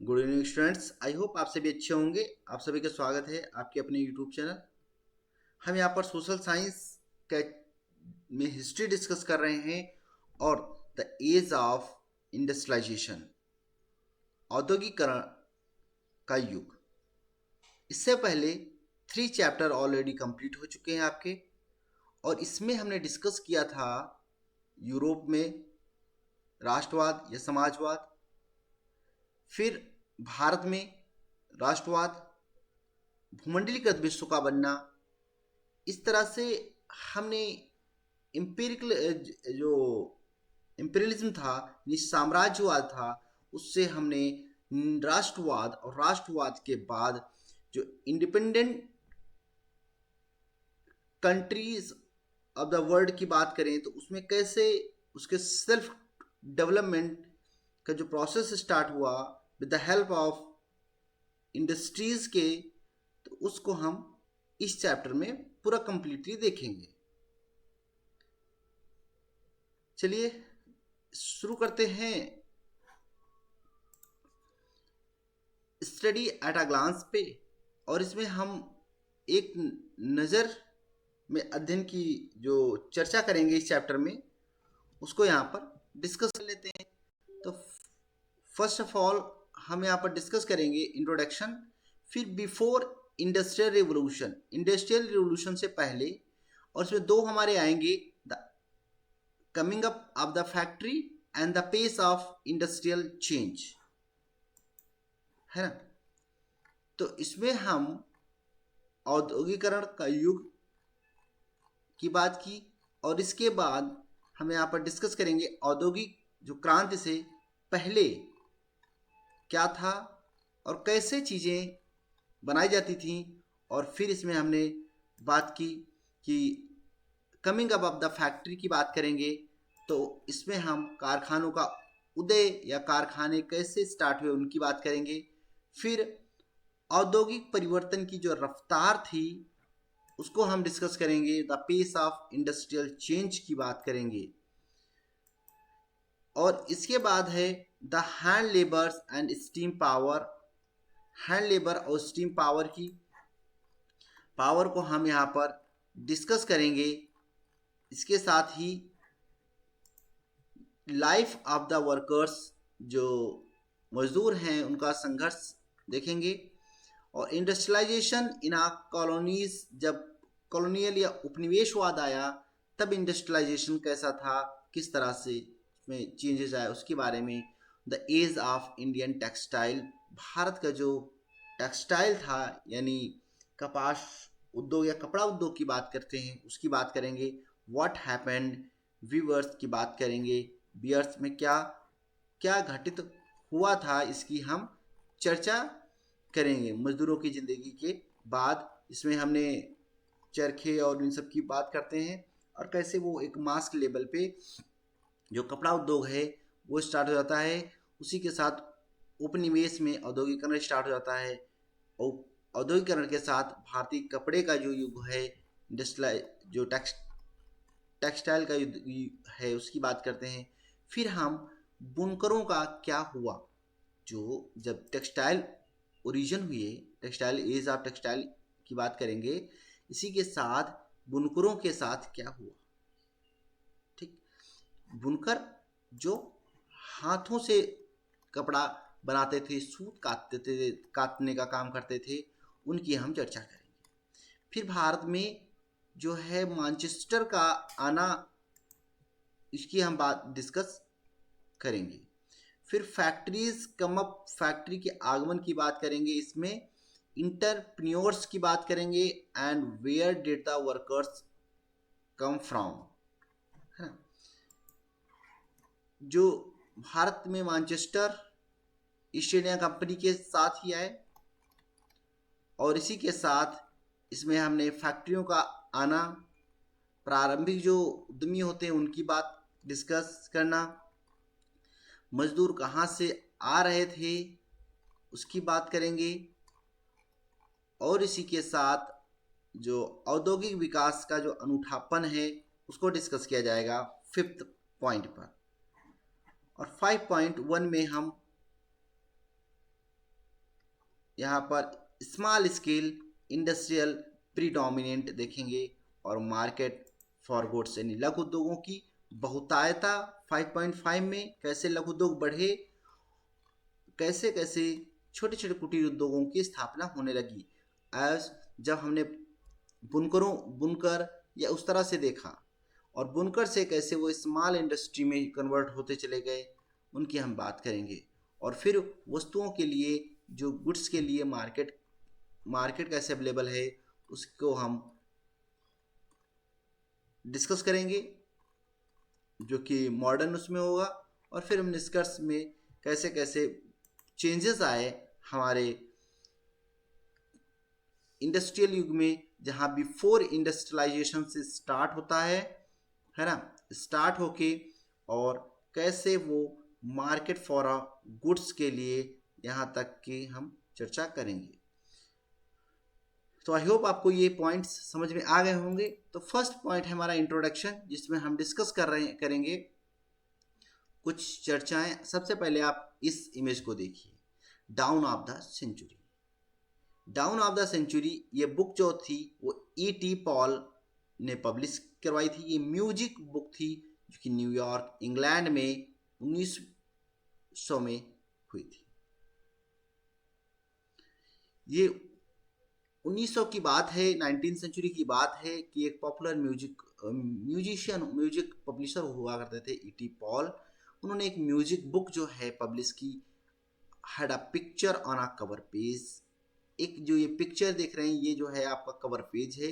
Good evening students. I hope आप सभी अच्छे होंगे। आप सभी का स्वागत है आपके अपने यूट्यूब चैनल। हम यहाँ पर सोशल साइंस का में हिस्ट्री डिस्कस कर रहे हैं और द एज ऑफ इंडस्ट्रियलाइजेशन, औद्योगिकरण का युग। इससे पहले 3 चैप्टर ऑलरेडी कंप्लीट हो चुके हैं आपके, और इसमें हमने डिस्कस किया था यूरोप में राष्ट्रवाद या समाजवाद, फिर भारत में राष्ट्रवाद, भूमंडलीकृत विश्व का बनना। इस तरह से हमने इम्पेरिकल जो इम्पेरियलिज्म था, साम्राज्यवाद था, उससे हमने राष्ट्रवाद, और राष्ट्रवाद के बाद जो independent countries of the world की बात करें तो उसमें कैसे उसके सेल्फ डेवलपमेंट का जो प्रोसेस स्टार्ट हुआ with the help of industries के, तो उसको हम इस चैप्टर में पूरा कंप्लीटली देखेंगे। चलिए शुरू करते हैं स्टडी एट अ ग्लांस पे, और इसमें हम एक नज़र में अध्ययन की जो चर्चा करेंगे इस चैप्टर में, उसको यहाँ पर डिस्कस कर लेते हैं। तो फर्स्ट ऑफ ऑल हम यहाँ पर डिस्कस करेंगे इंट्रोडक्शन, फिर बिफोर इंडस्ट्रियल रिवोल्यूशन से पहले, और इसमें दो हमारे आएंगे, the coming up of the factory and the pace of industrial change, है ना। तो इसमें हम औद्योगिकरण का युग की बात की, और इसके बाद हम यहाँ पर डिस्कस करेंगे औद्योगिक जो क्रांति से पहले क्या था और कैसे चीज़ें बनाई जाती थी। और फिर इसमें हमने बात की कि coming up of the factory की बात करेंगे, तो इसमें हम कारखानों का उदय या कारखाने कैसे स्टार्ट हुए उनकी बात करेंगे। फिर औद्योगिक परिवर्तन की जो रफ्तार थी उसको हम डिस्कस करेंगे, the pace of industrial change की बात करेंगे। और इसके बाद है the hand labours and steam power, hand labour और स्टीम पावर की पावर को हम यहाँ पर डिस्कस करेंगे। इसके साथ ही लाइफ ऑफ द वर्कर्स, जो मजदूर हैं उनका संघर्ष देखेंगे। और इंडस्ट्रियलाइजेशन इन आ कॉलोनीज, जब कॉलोनियल या उपनिवेशवाद आया तब इंडस्ट्रियलाइजेशन कैसा था, किस तरह से इसमें चेंजेस आए उसके बारे में। The age of Indian textile, Bharat का जो टेक्सटाइल था यानी कपास उद्योग या कपड़ा उद्योग की बात करते हैं उसकी बात करेंगे। व्हाट हैपेंड, वीवर्स की बात करेंगे, बियर्स में क्या क्या घटित हुआ था इसकी हम चर्चा करेंगे। मजदूरों की ज़िंदगी के बाद इसमें हमने चरखे और इन सब की बात करते हैं, और कैसे वो एक मास लेवल पे जो कपड़ा उद्योग है वो स्टार्ट हो जाता है। उसी के साथ उपनिवेश में औद्योगिकरण स्टार्ट हो जाता है, और औद्योगिकरण के साथ भारतीय कपड़े का जो युग है, इंडस्ट्रियल जो टेक्सटाइल का युग है उसकी बात करते हैं। फिर हम बुनकरों का क्या हुआ, जो जब टेक्सटाइल ओरिजिन हुए, टेक्सटाइल एज ऑफ टेक्सटाइल की बात करेंगे। इसी के साथ बुनकरों के साथ क्या हुआ। ठीक, बुनकर जो हाथों से कपड़ा बनाते थे, सूत काटते थे, काटने का काम करते थे, उनकी हम चर्चा करेंगे। फिर भारत में जो है मैनचेस्टर का आना, इसकी हम बात डिस्कस करेंगे। फिर फैक्ट्रीज कम अप, फैक्ट्री के आगमन की बात करेंगे। इसमें इंटरप्रेन्योर्स की बात करेंगे, and where did the workers come from, है ना। जो भारत में मैनचेस्टर ईस्ट इंडिया कंपनी के साथ ही आए, और इसी के साथ इसमें हमने फैक्ट्रियों का आना, प्रारंभिक जो उद्यमी होते हैं उनकी बात डिस्कस करना, मजदूर कहाँ से आ रहे थे उसकी बात करेंगे। और इसी के साथ जो औद्योगिक विकास का जो अनूठापन है उसको डिस्कस किया जाएगा 5th पॉइंट पर। और 5.1 में हम यहाँ पर स्मॉल स्केल इंडस्ट्रियल प्रीडोमिनेंट देखेंगे, और मार्केट फॉर गुड्स यानी लघु उद्योगों की बहुतायता 5.5 में कैसे लघु उद्योग बढ़े, कैसे कैसे छोटे छोटे कुटीर उद्योगों की स्थापना होने लगी। एज जब हमने बुनकर या उस तरह से देखा, और बुनकर से कैसे वो स्मॉल इंडस्ट्री में कन्वर्ट होते चले गए, उनकी हम बात करेंगे। और फिर वस्तुओं के लिए, जो गुड्स के लिए मार्केट कैसे अवेलेबल है, उसको हम डिस्कस करेंगे, जो कि मॉडर्न उसमें होगा। और फिर हम निष्कर्ष में कैसे कैसे चेंजेस आए हमारे इंडस्ट्रियल युग में, जहाँ बिफोर इंडस्ट्रियलाइजेशन से स्टार्ट होता है ना, स्टार्ट होके, और कैसे वो मार्केट फॉर गुड्स के लिए यहाँ तक कि हम चर्चा करेंगे। तो आई होप आपको ये पॉइंट्स समझ में आ गए होंगे। तो फर्स्ट पॉइंट है हमारा इंट्रोडक्शन, जिसमें हम डिस्कस करेंगे कुछ चर्चाएं। सबसे पहले आप इस इमेज को देखिए, dawn of the century. Dawn of the century ये बुक जो थी वो E.T. पॉल ने पब्लिश करवाई थी। ये म्यूजिक बुक थी, जो कि न्यूयॉर्क इंग्लैंड में 1900 में हुई थी। ये 1900 की बात है, 19th सेंचुरी की बात है, कि एक पॉपुलर म्यूजिक पब्लिशर हुआ करते थे E.T. पॉल। उन्होंने एक म्यूजिक बुक जो है पब्लिश की, had a picture on a cover page. एक जो ये पिक्चर देख रहे हैं, ये जो है आपका कवर पेज है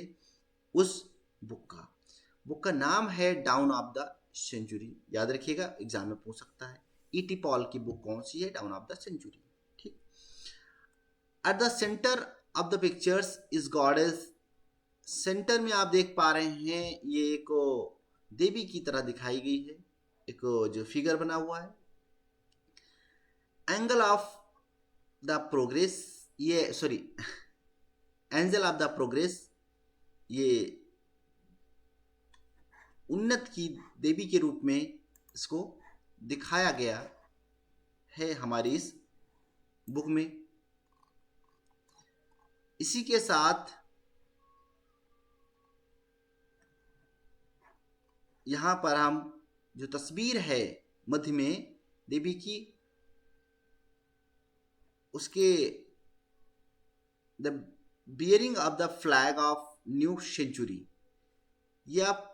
उस बुक का नाम है डाउन ऑफ द सेंचुरी। याद रखिएगा, एग्जाम में पूछ सकता है E.T. पॉल की बुक कौन सी है, डाउन ऑफ द सेंचुरी। ठीक। At the centre of the pictures is goddess. Centre में आप देख पा रहे हैं, ये एक देवी की तरह दिखाई गई है, एक जो फिगर बना हुआ है। एंगल ऑफ द प्रोग्रेस, ये sorry angel of the progress, ये उन्नत की देवी के रूप में इसको दिखाया गया है हमारी इस बुक में। इसी के साथ यहाँ पर हम जो तस्वीर है मध्य में देवी की, उसके the bearing of the flag of new century. ये आप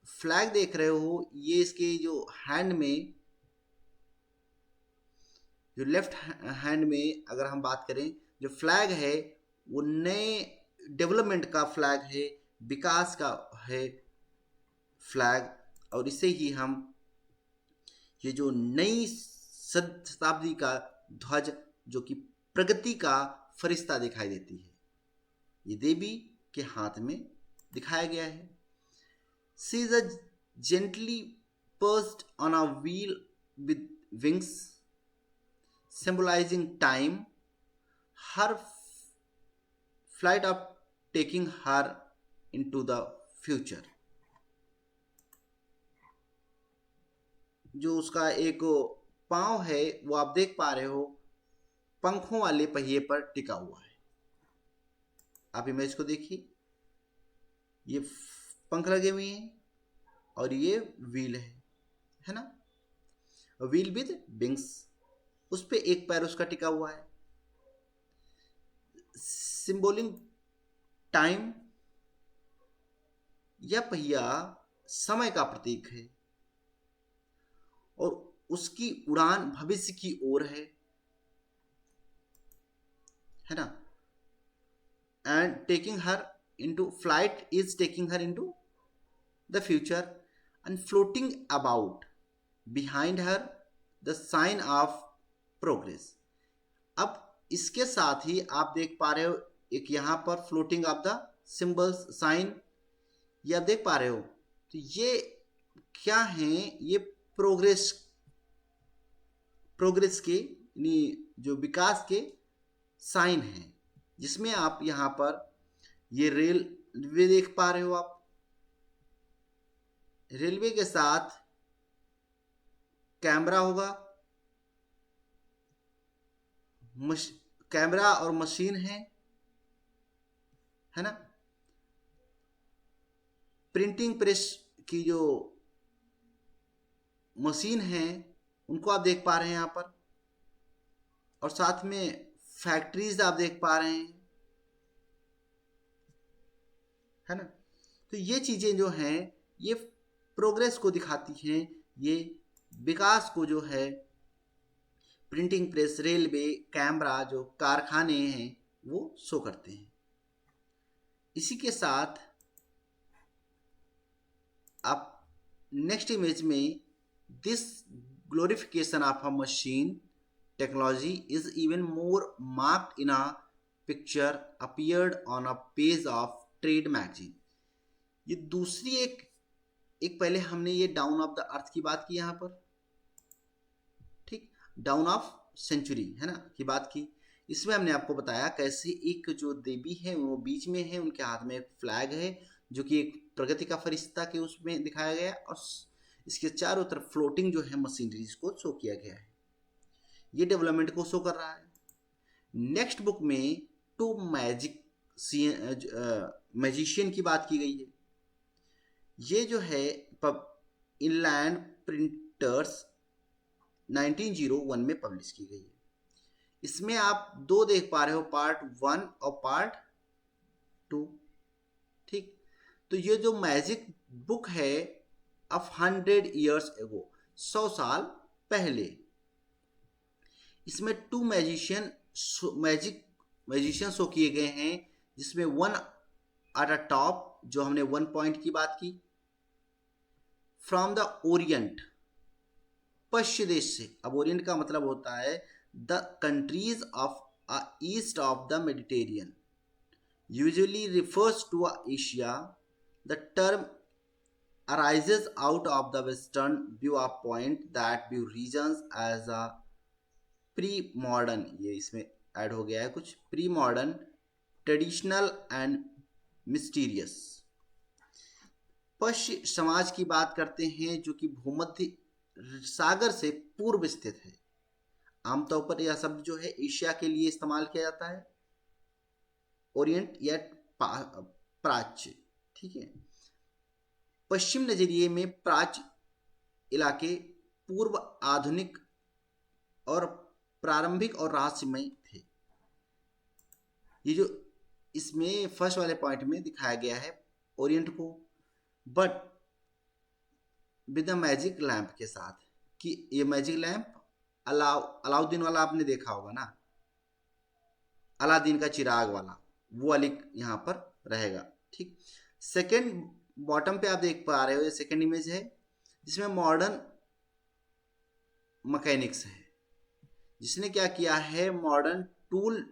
फ्लैग देख रहे हो, ये इसके जो हैंड में, जो लेफ्ट हैंड में अगर हम बात करें, जो फ्लैग है वो नए डेवलपमेंट का फ्लैग है, विकास का है फ्लैग। और इसे ही हम ये जो नई शताब्दी का ध्वज, जो कि प्रगति का फरिश्ता दिखाई देती है, ये देवी के हाथ में दिखाया गया है। She is a gently pursued on a wheel with wings symbolizing time, her flight of taking her into the future। जो उसका एक पांव है वो आप देख पा रहे हो, पंखों वाले पहिए पर टिका हुआ है। आप इमेज को देखिए, ये पंख लगे हुए हैं और ये व्हील है ना, व्हील विद विंग्स। उस पे एक पैर उसका टिका हुआ है। सिंबलिंग टाइम, यह पहिया समय का प्रतीक है, और उसकी उड़ान भविष्य की ओर है ना। And taking her into flight is taking her into the future, and floating about behind her the sign of progress. अब इसके साथ ही आप देख पा रहे हो एक यहाँ पर floating of the symbols sign, ये आप देख पा रहे हो। तो ये क्या है, ये प्रोग्रेस के जो विकास के साइन हैं, जिसमें आप यहाँ पर ये रेलवे देख पा रहे हो। आप रेलवे के साथ कैमरा होगा, कैमरा और मशीन है ना। प्रिंटिंग प्रेस की जो मशीन है उनको आप देख पा रहे हैं यहाँ पर, और साथ में फैक्ट्रीज आप देख पा रहे हैं, है ना। तो ये चीजें जो हैं ये प्रोग्रेस को दिखाती हैं, ये विकास को जो है प्रिंटिंग प्रेस, रेलवे, कैमरा, जो कारखाने हैं वो शो करते हैं। इसी के साथ आप नेक्स्ट इमेज में, this glorification of a machine technology is even more marked in a picture appeared on a page of trade magazine. ये दूसरी एक पहले हमने ये डाउन ऑफ द अर्थ की बात की यहाँ पर, ठीक, डाउन ऑफ सेंचुरी है ना की बात की। इसमें हमने आपको बताया कैसे एक जो देवी है वो बीच में है, उनके हाथ में एक फ्लैग है जो कि एक प्रगति का फरिश्ता के उसमें दिखाया गया, और इसके चारों तरफ फ्लोटिंग जो है मशीनरीज को शो किया गया है। ये डेवलपमेंट को शो कर रहा है। नेक्स्ट बुक में टू मैजिशियन की बात की गई है। ये जो है इनलैंड प्रिंटर्स 1901 में पब्लिश की गई है। इसमें आप दो देख पा रहे हो, पार्ट 1 और पार्ट 2, ठीक। तो ये जो मैजिक बुक है ऑफ 100 years ago, 100 साल पहले, इसमें 2 मैजिशियन शो किए गए हैं, जिसमें 1 एट अ टॉप जो हमने 1 पॉइंट की बात की, फ्रॉम द ओरिएंट, पश्चिम देश से। अब ओरिएंट का मतलब होता है the countries of east of the Mediterranean, usually refers to Asia. The term arises out of the western view of point that view regions as a pre-modern, ये इसमें add हो गया है कुछ, pre-modern, traditional and mysterious। पश्चिम समाज की बात करते हैं जो कि भूमध्य सागर से पूर्व स्थित है। आमतौर पर यह शब्द जो है एशिया के लिए इस्तेमाल किया जाता है, ओरिएंट या प्राच्य, ठीक है। पश्चिम नजरिए में प्राच्य इलाके पूर्व, आधुनिक और प्रारंभिक और रहस्यमय थे। ये जो इसमें फर्स्ट वाले पॉइंट में दिखाया गया है ओरिएंट को, but with the magic lamp के साथ, कि ये मैजिक लैंप अलाउद्दीन वाला आपने देखा होगा ना, अलादीन का चिराग वाला, वो वाली यहाँ पर रहेगा, ठीक। सेकेंड बॉटम पे आप देख पा रहे हो, ये सेकेंड इमेज है जिसमें मॉडर्न मैकेनिक्स है, जिसने क्या किया है, modern tool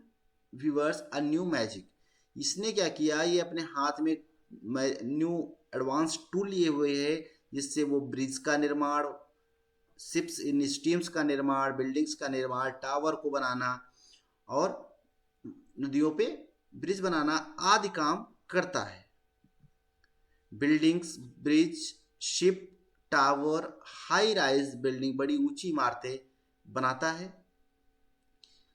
viewers a new magic. इसने क्या किया, ये अपने हाथ में न्यू एडवांस टूल लिए हुए है, जिससे वो ब्रिज का निर्माण, शिप्स इन स्टीम्स का निर्माण, बिल्डिंग्स का निर्माण, टावर को बनाना और नदियों पे ब्रिज बनाना आदि काम करता है। Buildings, bridge, ship, tower, high rise building, बड़ी ऊंची इमारतें बनाता है।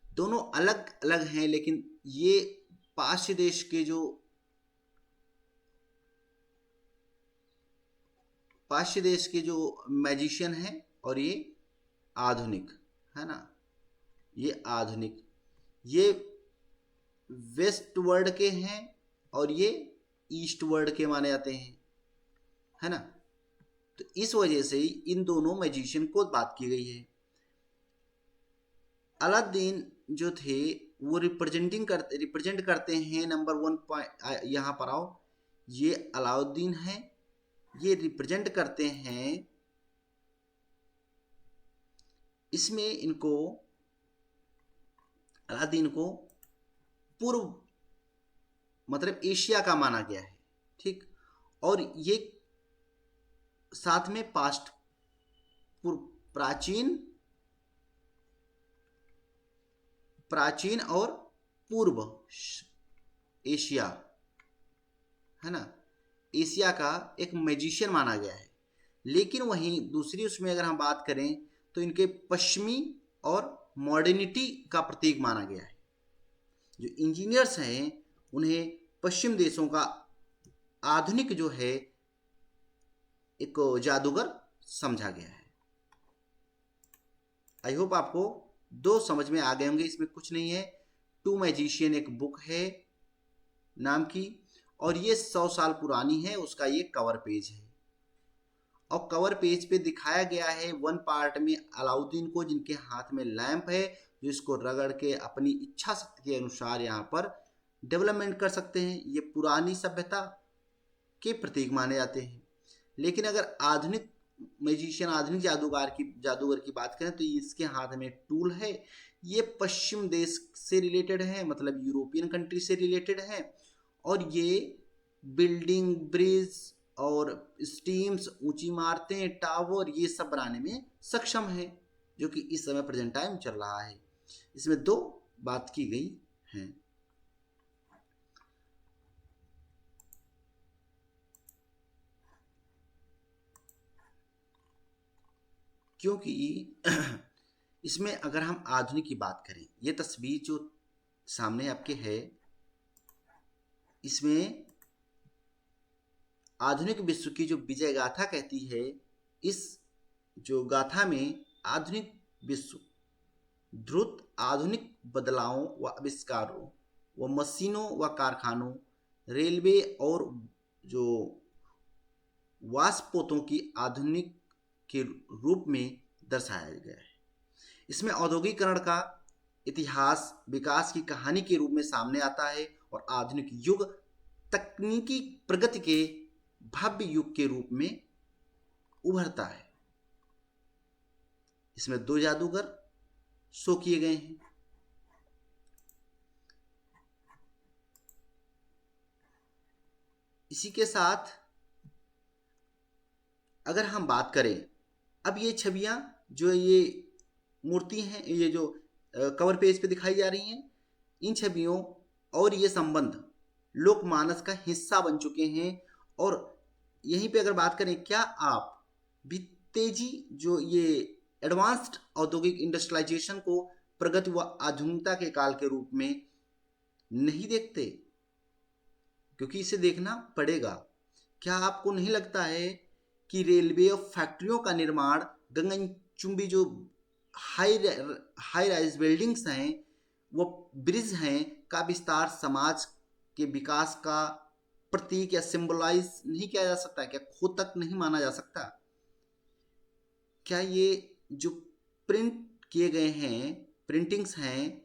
दोनों अलग अलग हैं, लेकिन ये पाश्चात्य देश के जो मैजिशियन हैं, और ये आधुनिक है ना, ये आधुनिक, ये वेस्ट वर्ल्ड के हैं और ये ईस्ट वर्ल्ड के माने जाते हैं, है ना। तो इस वजह से ही इन दोनों मैजिशियन को बात की गई है। अलादीन जो थे वो रिप्रेजेंट करते हैं नंबर 1 पॉइंट, यहाँ पर आओ, ये अलाउद्दीन है, ये रिप्रेजेंट करते हैं, इसमें इनको अलादीन को पूर्व मतलब एशिया का माना गया है, ठीक। और ये साथ में पास्ट, प्राचीन और पूर्व एशिया, है ना, एशिया का एक मैजिशियन माना गया है। लेकिन वहीं दूसरी उसमें अगर हम बात करें तो इनके पश्चिमी और मॉडर्निटी का प्रतीक माना गया है, जो इंजीनियर्स हैं उन्हें पश्चिम देशों का आधुनिक जो है एक जादूगर समझा गया है। आई होप आपको दो समझ में आ गए होंगे, इसमें कुछ नहीं है। टू मैजिशियन एक बुक है नाम की, और ये 100 साल पुरानी है, उसका ये कवर पेज है। और कवर पेज पे दिखाया गया है वन पार्ट में अलाउद्दीन को, जिनके हाथ में लैंप है, जो इसको रगड़ के अपनी इच्छा शक्ति के अनुसार यहाँ पर डेवलपमेंट कर सकते हैं। ये पुरानी सभ्यता के प्रतीक माने जाते हैं। लेकिन अगर आधुनिक मैजिशियन, आधुनिक जादूगर की बात करें तो इसके हाथ में टूल है। ये पश्चिम देश से रिलेटेड है, मतलब यूरोपियन कंट्री से रिलेटेड है, और ये बिल्डिंग, ब्रिज और स्टीम्स, ऊंची इमारतें, टावर, ये सब बनाने में सक्षम है, जो कि इस समय प्रेजेंट टाइम चल रहा है। इसमें दो बात की गई है। क्योंकि इसमें अगर हम आधुनिक की बात करें, ये तस्वीर जो सामने आपके है, इसमें आधुनिक विश्व की जो विजय गाथा कहती है, इस जो गाथा में आधुनिक विश्व द्रुत आधुनिक बदलावों व आविष्कारों व मशीनों व कारखानों, रेलवे और जो वाष्पोतों की आधुनिक के रूप में दर्शाया गया है। इसमें औद्योगिकरण का इतिहास विकास की कहानी के रूप में सामने आता है, और आधुनिक युग तकनीकी प्रगति के भव्य युग के रूप में उभरता है। इसमें दो जादूगर शो किए गए हैं। इसी के साथ अगर हम बात करें, अब ये छवियां जो ये मूर्ति हैं, ये जो कवर पेज पे दिखाई जा रही हैं, इन छवियों और ये संबंध लोकमानस का हिस्सा बन चुके हैं। और यहीं पे अगर बात करें, क्या आप भी तेजी जो ये एडवांस्ड औद्योगिक इंडस्ट्रियलाइजेशन को प्रगति व आधुनिकता के काल के रूप में नहीं देखते? क्योंकि इसे देखना पड़ेगा। क्या आपको नहीं लगता है कि रेलवे और फैक्ट्रियों का निर्माण, गगनचुंबी जो हाई राइज बिल्डिंग्स हैं, वो ब्रिज हैं, का विस्तार समाज के विकास का प्रतीक या सिंबलाइज नहीं किया जा सकता? क्या खुद तक नहीं माना जा सकता? क्या ये जो प्रिंट किए गए हैं, प्रिंटिंग्स हैं,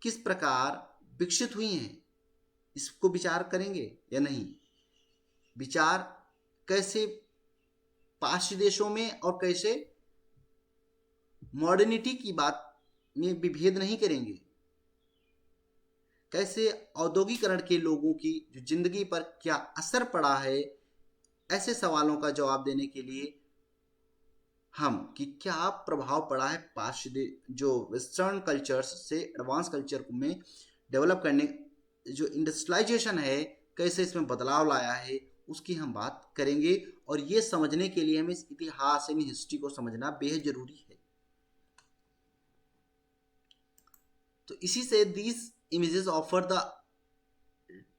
किस प्रकार विकसित हुई हैं, इसको विचार करेंगे या नहीं? विचार कैसे पाश्चात्य देशों में और कैसे मॉडर्निटी की बात में विभेद नहीं करेंगे? कैसे औद्योगिकरण के लोगों की जो जिंदगी पर क्या असर पड़ा है, ऐसे सवालों का जवाब देने के लिए हम कि क्या प्रभाव पड़ा है पाश्चात्य जो वेस्टर्न कल्चर्स से एडवांस कल्चर में डेवलप करने, जो इंडस्ट्रियलाइजेशन है, कैसे इसमें बदलाव लाया है, उसकी हम बात करेंगे। और ये समझने के लिए हमें इस इतिहास यानी हिस्ट्री को समझना बेहद जरूरी है। तो इसी से these images offer the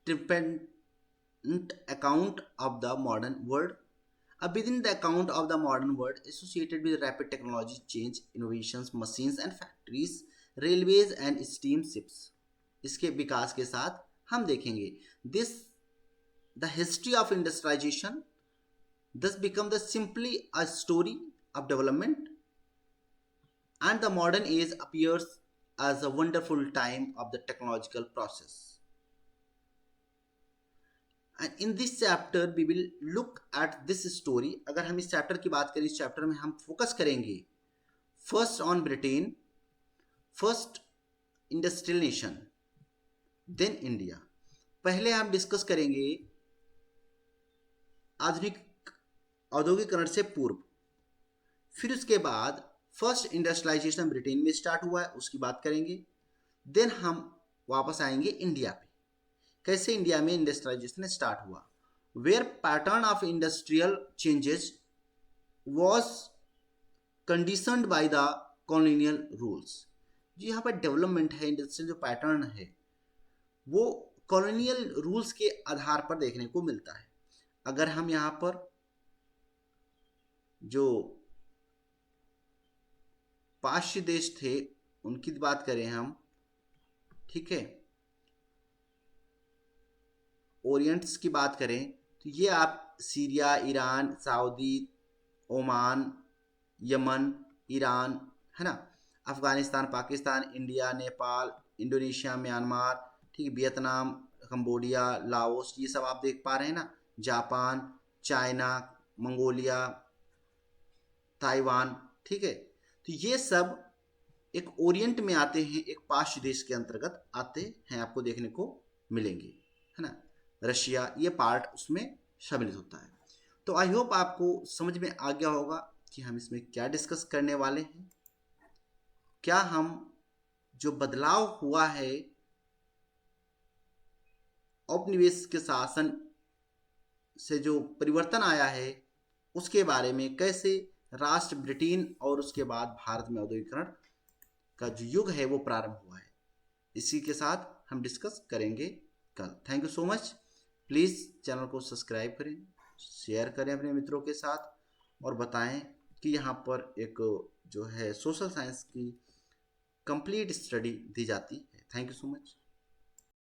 triumphant account of the modern world. Within the account of the modern world associated with rapid technology change, innovations, machines and factories, railways and steamships, इसके विकास के साथ हम देखेंगे this the history of industrialization thus become the simply a story of development, and the modern age appears as a wonderful time of the technological process. And in this chapter we will look at this story. अगर हम इस chapter की बात करें, इस chapter में हम focus करेंगे first on Britain, first industrial nation, then India. पहले हम डिस्कस करेंगे आधुनिक औद्योगिकरण से पूर्व, फिर उसके बाद फर्स्ट इंडस्ट्रियलाइजेशन ब्रिटेन में स्टार्ट हुआ है, उसकी बात करेंगे। देन हम वापस आएंगे इंडिया पे, कैसे इंडिया में इंडस्ट्रियलाइजेशन स्टार्ट हुआ, where pattern of industrial changes was conditioned by the colonial rules. जो यहाँ पर डेवलपमेंट है, इंडस्ट्रियल जो पैटर्न है वो कॉलोनियल रूल्स के आधार पर देखने को मिलता है। अगर हम यहाँ पर जो पाश्चात्य देश थे उनकी बात करें हम, ठीक है, ओरिएंट्स की बात करें, तो ये आप Syria, Iran, Saudi, Oman, Yemen, Iran, है ना, Afghanistan, Pakistan, India, Nepal, Indonesia, Myanmar, ठीक, वियतनाम, कंबोडिया, लाओस, ये सब आप देख पा रहे हैं ना, जापान, चाइना, मंगोलिया, ताइवान, ठीक है। तो ये सब एक ओरिएंट में आते हैं, एक पाश्चात्य देश के अंतर्गत आते हैं, आपको देखने को मिलेंगे, है ना। रशिया, ये पार्ट उसमें सम्मिलित होता है। तो आई होप आपको समझ में आ गया होगा कि हम इसमें क्या डिस्कस करने वाले हैं। क्या हम जो बदलाव हुआ है औपनिवेश के शासन से, जो परिवर्तन आया है, उसके बारे में, कैसे राष्ट्र ब्रिटेन और उसके बाद भारत में औद्योगिकरण का जो युग है वो प्रारंभ हुआ है, इसी के साथ हम डिस्कस करेंगे कल। Thank you so much. Please channel को सब्सक्राइब करें, शेयर करें अपने मित्रों के साथ, और बताएं कि यहाँ पर एक जो है सोशल साइंस की कंप्लीट स्टडी दी जाती है। Thank you so much.